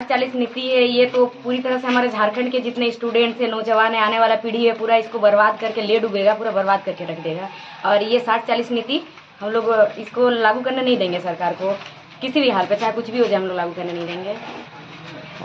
60-40 नीति है, ये तो पूरी तरह से हमारे झारखंड के जितने स्टूडेंट्स है, नौजवान है, आने वाला पीढ़ी है, पूरा इसको बर्बाद करके ले डूबेगा, पूरा बर्बाद करके रख देगा। और ये 60-40 नीति हम लोग इसको लागू करने नहीं देंगे सरकार को, किसी भी हाल पे, चाहे कुछ भी हो जाए, हम लोग लागू करने नहीं देंगे।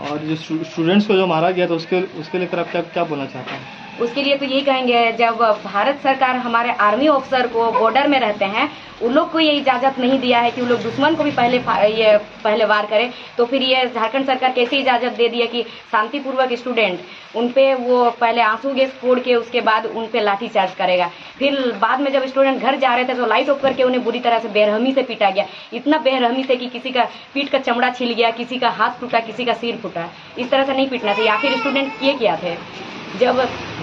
और जो स्टूडेंट्स को जो मारा गया तो उसके लेकर आप क्या बोलना चाहते हैं? उसके लिए तो यही कहेंगे, जब भारत सरकार हमारे आर्मी ऑफिसर को बॉर्डर में रहते हैं, उन लोग को ये इजाज़त नहीं दिया है कि वो लोग दुश्मन को भी पहले वार करें, तो फिर ये झारखंड सरकार कैसे इजाज़त दे दी है कि शांतिपूर्वक स्टूडेंट उन पे वो पहले आंसू गैस फोड़ के उसके बाद उन पे लाठीचार्ज करेगा। फिर बाद में जब स्टूडेंट घर जा रहे थे तो लाइट ऑफ करके उन्हें बुरी तरह से बेरहमी से पीटा गया, इतना बेरहमी से कि किसी का पीठ का चमड़ा छिल गया, किसी का हाथ टूटा, किसी का सिर फूटा। इस तरह से नहीं पीटना चाहिए। आखिर स्टूडेंट किए क्या थे? जब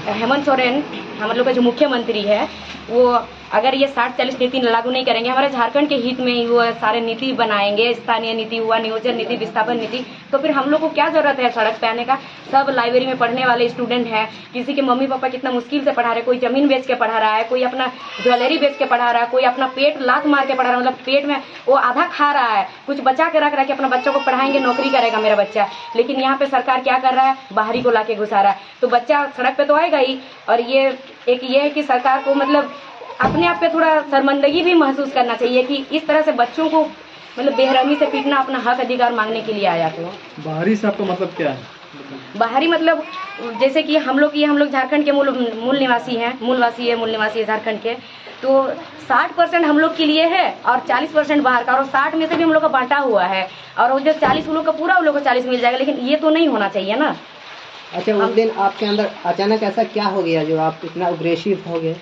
हेमंत सोरेन हम लोग का जो मुख्यमंत्री है, वो अगर ये 60-40 नीति लागू नहीं करेंगे, हमारे झारखंड के हित में ही वो सारे नीति बनाएंगे, स्थानीय नीति हुआ, नियोजन नीति, विस्थापन नीति, तो फिर हम लोग को क्या जरूरत है सड़क पे आने का? सब लाइब्रेरी में पढ़ने वाले स्टूडेंट हैं, किसी के मम्मी पापा कितना मुश्किल से पढ़ा रहे, कोई जमीन बेच के पढ़ा रहा है, कोई अपना ज्वेलरी बेच के पढ़ा रहा है, कोई अपना पेट लात मार के पढ़ा रहा है, मतलब पेट में वो आधा खा रहा है, कुछ बचा के रख रहा है कि अपना बच्चों को पढ़ाएंगे, नौकरी करेगा मेरा बच्चा। लेकिन यहाँ पे सरकार क्या कर रहा है? बाहरी को लाके घुसा रहा है, तो बच्चा सड़क पे तो आएगा ही। और ये है कि सरकार को मतलब अपने आप पे थोड़ा शर्मिंदगी भी महसूस करना चाहिए कि इस तरह से बच्चों को मतलब बेरहमी से पीटना अपना हक अधिकार मांगने के लिए आया। तो बाहरी से आपका मतलब क्या है? बाहरी मतलब जैसे कि हम लोग झारखंड के मूल निवासी है झारखंड के, तो 60% हम लोग के लिए है और 40% बाहर का, और 60 में से भी हम लोग का बांटा हुआ है, और वो जो 40 उन लोग का पूरा उन लोग को 40 मिल जाएगा। लेकिन ये तो नहीं होना चाहिए ना। अच्छा, उस दिन आपके अंदर अचानक ऐसा क्या हो गया जो आप इतना अग्रेसिव हो गए?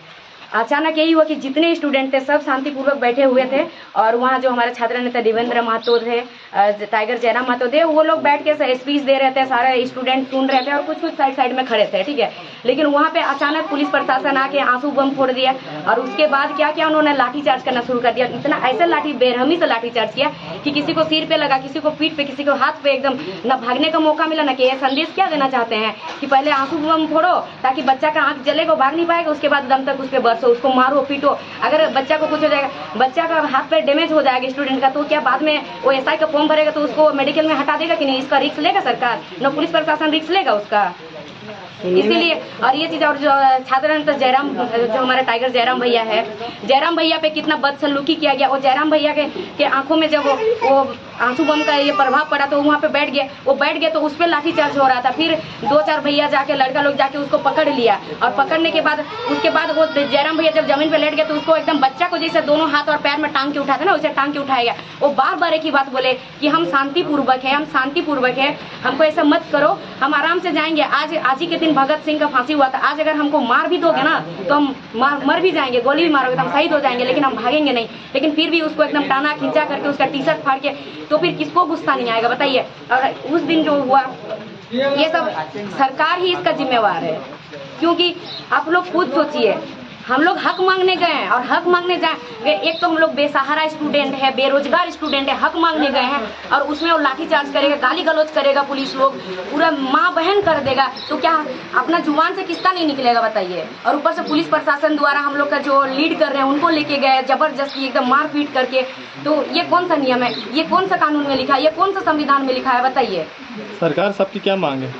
अचानक यही हुआ कि जितने स्टूडेंट थे सब शांतिपूर्वक बैठे हुए थे, और वहाँ जो हमारे छात्र नेता देवेंद्र महतो थे, टाइगर जयराम महतो थे, वो लोग बैठ के स्पीच दे रहे थे, सारे स्टूडेंट सुन रहे थे और कुछ साइड में खड़े थे, ठीक है। लेकिन वहाँ पे अचानक पुलिस प्रशासन आके आंसू बम फोड़ दिया, और उसके बाद क्या किया, उन्होंने लाठीचार्ज करना शुरू कर दिया। इतना ऐसे बेरहमी से लाठीचार्ज किया कि किसी को सिर पे लगा, किसी को पीठ पे, किसी को हाथ पे, एकदम न भागने का मौका मिला। न कि ये संदेश क्या देना चाहते हैं कि पहले आंसू बम फोड़ो ताकि बच्चा का आंख जलेगा, भाग नहीं पाएगा, उसके बाद दम तक उस पर बरसो, उसको मारो पीटो। अगर बच्चा को कुछ हो जाएगा, बच्चा का हाथ पे डैमेज हो जाएगा स्टूडेंट का, तो क्या बाद में वो एसआई का फॉर्म भरेगा तो उसको मेडिकल में हटा देगा कि नहीं? इसका रिस्क लेगा सरकार? न पुलिस प्रशासन रिस्क लेगा उसका। इसीलिए और ये चीज, और जो छात्र नेता जयराम, जो हमारे टाइगर जयराम भैया है, जयराम भैया पे कितना बदसलूकी किया गया। और जयराम भैया के आंखों में जब वो आंसू बम का ये प्रभाव पड़ा तो वहाँ पे बैठ गए, तो उस पर लाठीचार्ज हो रहा था। फिर 2-4 भैया जाके, लड़का लोग जाके उसको पकड़ लिया, और पकड़ने के बाद उसके बाद वो जयराम भैया जब जमीन पे लेट गए तो उसको एकदम बच्चा को जैसे दोनों हाथ और पैर में टांग के उठाते ना, उसे टांग के उठाया गया। वो बार एक ही बात बोले कि हम शांतिपूर्वक है, हमको ऐसा मत करो, हम आराम से जाएंगे। आज ही के दिन भगत सिंह का फांसी हुआ था। आज अगर हमको मार भी दोगे ना तो हम मर भी जाएंगे, गोली भी मारोगे तो हम शहीद हो जाएंगे, लेकिन हम भागेंगे नहीं। लेकिन फिर भी उसको एकदम टाना खींचा करके उसका टी शर्ट फाड़ के, तो फिर किसको गुस्सा नहीं आएगा बताइए? और उस दिन जो हुआ, ये सब सरकार ही इसका जिम्मेवार है। क्योंकि आप लोग खुद सोचिए, हम लोग हक मांगने गए हैं, और हक मांगने जाए, एक तो हम लोग बेसहारा स्टूडेंट है, बेरोजगार स्टूडेंट है, हक मांगने गए हैं, और उसमें वो लाठीचार्ज करेगा, गाली गलौज करेगा, पुलिस लोग पूरा माँ बहन कर देगा, तो क्या अपना जुबान से किसका नहीं निकलेगा बताइए? और ऊपर से पुलिस प्रशासन द्वारा हम लोग का जो लीड कर रहे हैं उनको लेके गए जबरदस्ती एकदम मार पीट करके। तो ये कौन सा नियम है? ये कौन सा कानून में लिखा है? ये कौन सा संविधान में लिखा है बताइए? सरकार सबकी क्या मांग है?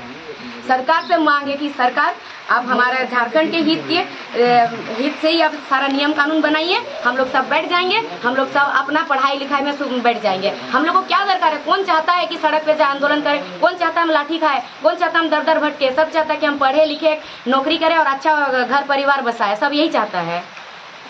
सरकार से मांग है कि सरकार आप हमारे झारखंड के हित से ही आप सारा नियम कानून बनाइए। हम लोग सब बैठ जाएंगे, हम लोग सब अपना पढ़ाई लिखाई में बैठ जाएंगे। हम लोग को क्या दरकार है? कौन चाहता है कि सड़क पे जाए आंदोलन करें? कौन चाहता है हम लाठी खाए? कौन चाहता है हम दर भटके? सब चाहता है कि हम पढ़े लिखे, नौकरी करें और अच्छा घर परिवार बसाए। सब यही चाहता है।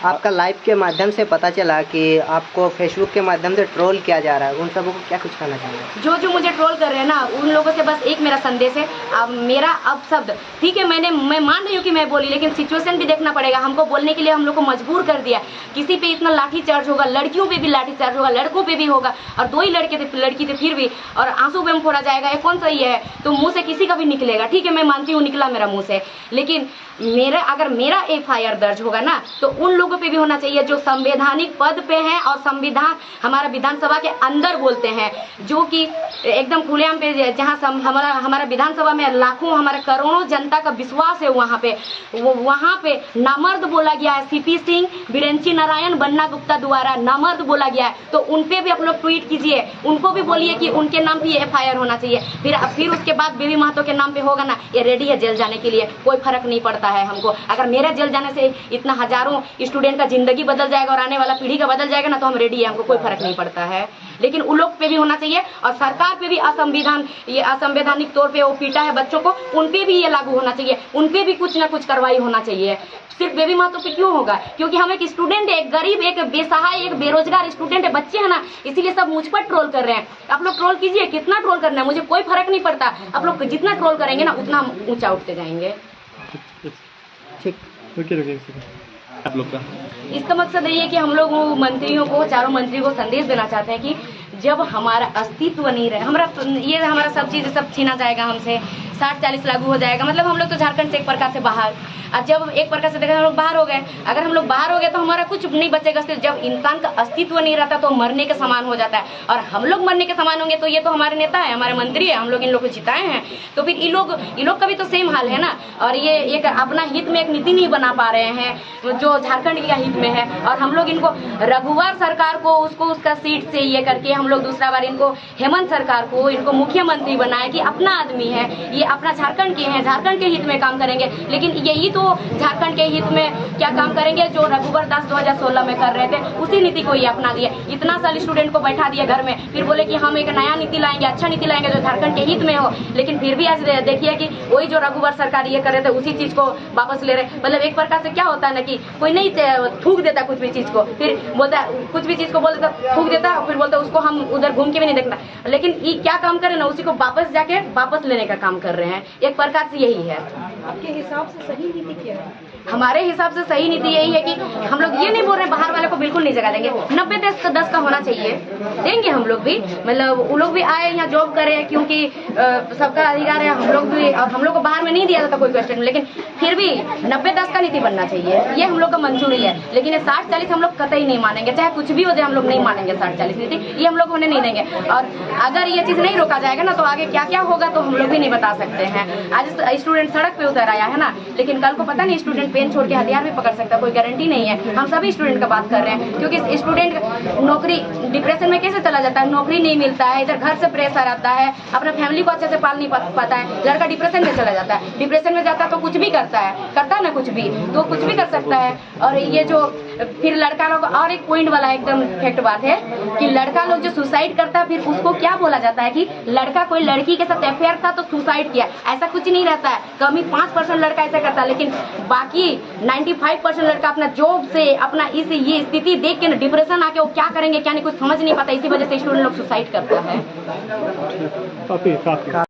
आपका लाइव के माध्यम से पता चला कि आपको फेसबुक के माध्यम से ट्रोल किया जा रहा है, उन सबों को क्या कुछ कहना चाहिए? जो मुझे ट्रोल कर रहे हैं ना, उन लोगों से बस एक मेरा संदेश है। अब मेरा अपशब्द, ठीक है, मैं मान रही हूँ कि मैं बोली, लेकिन सिचुएशन भी देखना पड़ेगा। हमको बोलने के लिए हम लोग को मजबूर कर दिया। किसी पे इतना लाठी चार्ज होगा, लड़कियों पे भी लाठी चार्ज होगा, लड़कों पे भी होगा, और 2 ही लड़की थे फिर भी, और आंसू बम फोड़ा जाएगा। ये कौन सही है? तो मुँह से किसी का भी निकलेगा, ठीक है, मैं मानती हूँ निकला मेरा मुँह से, लेकिन अगर मेरा FIR दर्ज होगा ना, तो उन लोगों लोगों पे भी होना चाहिए जो संवैधानिक पद पे हैं और संविधान हमारा विधानसभा के अंदर बोलते हैं, जो कि एकदम खुलेआम पे, जहाँ हमारा विधानसभा में लाखों हमारे करोड़ों जनता का विश्वास है, वहाँ पे नामर्द बोला गया है। सीपी सिंह, बिरेंची नारायण, बन्ना गुप्ता द्वारा नामर्द बोला गया है, तो उनपे भी आप लोग ट्वीट कीजिए, उनको भी बोलिए कि उनके नाम भी FIR होना चाहिए। फिर उसके बाद बेबी महतो के नाम पे होगा ना, ये रेडी है जेल जाने के लिए, कोई फर्क नहीं पड़ता है हमको। अगर मेरे जेल जाने से इतना हजारों स्टूडेंट का जिंदगी बदल जाएगा और आने वाला पीढ़ी का बदल जाएगा ना, तो हम रेडी है, हमको कोई फर्क नहीं पड़ता है। लेकिन उन लोग पे भी होना चाहिए और सरकार पे भी असंवैधानिक तौर पे वो पीटा है बच्चों को, उन पे भी ये लागू होना चाहिए, उन पे भी कुछ ना कुछ कार्रवाई होना चाहिए। सिर्फ बेबी महतो पे क्यों होगा? क्योंकि हम एक स्टूडेंट है, एक गरीब, एक बेसहाय, एक बेरोजगार स्टूडेंट है, बच्चे हैं ना, इसीलिए सब मुझ पर ट्रोल कर रहे हैं। आप लोग ट्रोल कीजिए, कितना ट्रोल करना है, मुझे कोई फर्क नहीं पड़ता। आप लोग जितना ट्रोल करेंगे ना, उतना हम ऊंचा उठते जाएंगे। ठीक, आप लोग का इसका मकसद यही है कि हम लोग मंत्रियों को, चारों मंत्री को संदेश देना चाहते हैं कि जब हमारा अस्तित्व नहीं रहे, हमारा सब चीज सब छीना जाएगा हमसे, 60-40 लागू हो जाएगा, मतलब हम लोग तो झारखंड से एक प्रकार से बाहर, और जब एक प्रकार से देखा हम लोग बाहर हो गए, अगर हम लोग बाहर हो गए तो हमारा कुछ नहीं बचेगा। जब इंसान का अस्तित्व नहीं रहता तो मरने के समान हो जाता है, और हम लोग मरने के समान होंगे तो ये तो हमारे नेता है, हमारे मंत्री है, हम लोग इन लोग को जिताए हैं, तो फिर इन लोग का भी तो सेम हाल है ना। और ये एक अपना हित में एक नीति नहीं बना पा रहे हैं जो झारखंड के हित में है, और हम लोग इनको रघुवर सरकार को उसका सीट से ये करके हम लोग दूसरा बार इनको हेमंत सरकार को इनको मुख्यमंत्री बनाए कि अपना आदमी है, ये अपना झारखंड के हैं, झारखंड के हित में काम करेंगे। लेकिन यही तो झारखंड के हित में क्या काम करेंगे जो रघुवर दास 2016 में कर रहे थे, उसी नीति को ये अपना दिए। इतना साल स्टूडेंट को बैठा दिया घर में, फिर बोले कि हम एक नया नीति लाएंगे, अच्छा नीति लाएंगे जो झारखंड के हित में हो। लेकिन फिर भी आज देखिए कि वही जो रघुवर सरकार ये कर रहे थे उसी चीज को वापस ले रहे। मतलब एक प्रकार से क्या होता है ना कि कोई नहीं थूक देता कुछ भी चीज को, फिर बोलता कुछ भी चीज को बोलता थूक देता, फिर बोलता उसको हम उधर घूम के भी नहीं देखना। लेकिन ये क्या काम करे ना, उसी को वापस लेने का काम कर रहे हैं। एक प्रकार से यही है। आपके हिसाब से सही नीति क्या है? हमारे हिसाब से सही नीति यही है कि हम लोग ये नहीं बोल रहे हैं बाहर वाले को बिल्कुल नहीं जगह देंगे, 90-10 का होना चाहिए, देंगे हम लोग भी। मतलब वो लोग भी आए यहाँ जॉब करें, क्योंकि सबका अधिकार है, हम लोग भी, और हम लोग को बाहर में नहीं दिया जाता कोई क्वेश्चन, लेकिन फिर भी 90-10 का नीति बनना चाहिए, ये हम लोग का मंजूरी है। लेकिन ये 60-40 हम लोग कतई नहीं मानेंगे, चाहे कुछ भी हो जाए, हम लोग नहीं मानेंगे 60-40 नीति, ये हम लोग होने नहीं देंगे। और अगर ये चीज नहीं रोका जाएगा ना, तो आगे क्या क्या होगा तो हम लोग भी नहीं बता सकते हैं। आज स्टूडेंट सड़क पे उतर आया है ना, लेकिन कल को पता नहीं स्टूडेंट पेन छोड़ के हथियार भी पकड़ सकता है, कोई गारंटी नहीं है। हम सभी स्टूडेंट का बात कर रहे हैं, क्योंकि स्टूडेंट नौकरी डिप्रेशन में कैसे चला जाता है, नौकरी नहीं मिलता है, इधर घर से प्रेशर आता है, अपना फैमिली को अच्छे से पाल नहीं पाता है, लड़का डिप्रेशन में चला जाता है। डिप्रेशन में जाता है तो कुछ भी करता है ना, कुछ भी तो कुछ भी कर सकता है। और ये जो फिर लड़का लोग, और एक पॉइंट वाला एकदम फैक्ट बात है कि लड़का लोग जो सुसाइड करता है, फिर उसको क्या बोला जाता है कि लड़का कोई लड़की के साथ अफेयर था तो सुसाइड किया। ऐसा कुछ नहीं रहता है, कमी 5% लड़का ऐसा करता है, लेकिन बाकी 95% लड़का अपना जॉब से, अपना ये स्थिति देख के ना डिप्रेशन आके वो क्या करेंगे क्या नहीं कुछ समझ नहीं पाता, इसी वजह से स्टूडेंट लोग सुसाइड करता है। काफी